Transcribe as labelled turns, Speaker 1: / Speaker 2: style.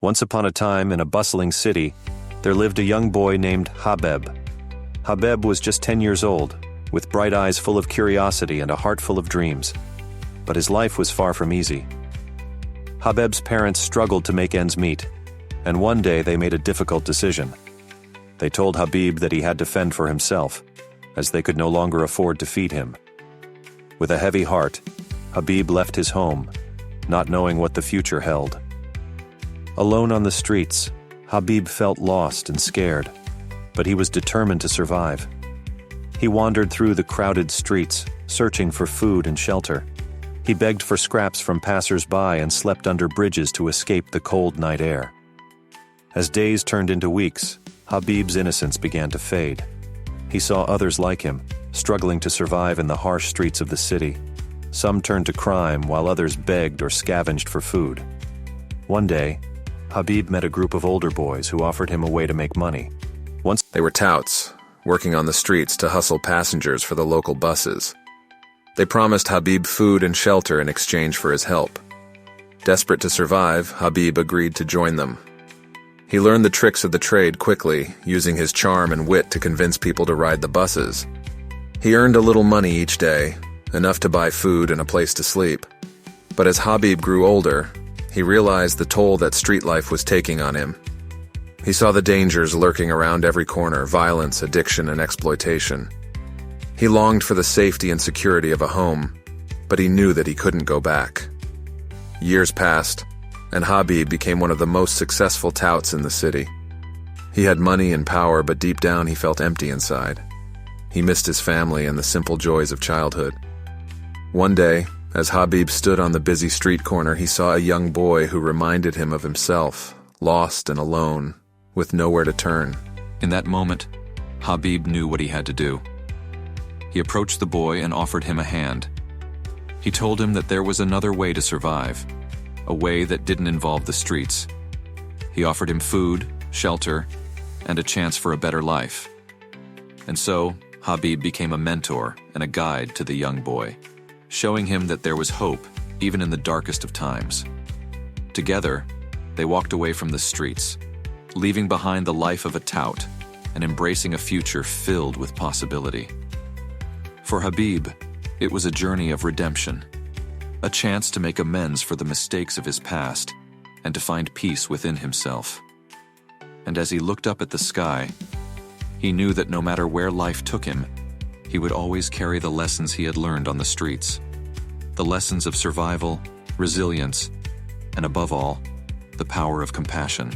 Speaker 1: Once upon a time, in a bustling city, there lived a young boy named Habeb. Habeb was just 10 years old, with bright eyes full of curiosity and a heart full of dreams. But his life was far from easy. Habeb's parents struggled to make ends meet, and one day they made a difficult decision. They told Habib that he had to fend for himself, as they could no longer afford to feed him. With a heavy heart, Habib left his home, not knowing what the future held. Alone on the streets, Habib felt lost and scared, but he was determined to survive. He wandered through the crowded streets, searching for food and shelter. He begged for scraps from passers-by and slept under bridges to escape the cold night air. As days turned into weeks, Habib's innocence began to fade. He saw others like him, struggling to survive in the harsh streets of the city. Some turned to crime while others begged or scavenged for food. One day, Habib met a group of older boys who offered him a way to make money. Once
Speaker 2: They were touts, working on the streets to hustle passengers for the local buses. They promised Habib food and shelter in exchange for his help. Desperate to survive, Habib agreed to join them. He learned the tricks of the trade quickly, using his charm and wit to convince people to ride the buses. He earned a little money each day, enough to buy food and a place to sleep. But as Habib grew older, he realized the toll that street life was taking on him. He saw the dangers lurking around every corner: violence, addiction, and exploitation. He longed for the safety and security of a home, but he knew that he couldn't go back. Years passed, and Habib became one of the most successful touts in the city. He had money and power, but deep down he felt empty inside. He missed his family and the simple joys of childhood. One day, as Habib stood on the busy street corner, he saw a young boy who reminded him of himself, lost and alone, with nowhere to turn.
Speaker 3: In that moment, Habib knew what he had to do. He approached the boy and offered him a hand. He told him that there was another way to survive, a way that didn't involve the streets. He offered him food, shelter, and a chance for a better life. And so, Habib became a mentor and a guide to the young boy, showing him that there was hope even in the darkest of times. Together, they walked away from the streets, leaving behind the life of a tout and embracing a future filled with possibility. For Habib, it was a journey of redemption, a chance to make amends for the mistakes of his past and to find peace within himself. And as he looked up at the sky, he knew that no matter where life took him, he would always carry the lessons he had learned on the streets. The lessons of survival, resilience, and above all, the power of compassion.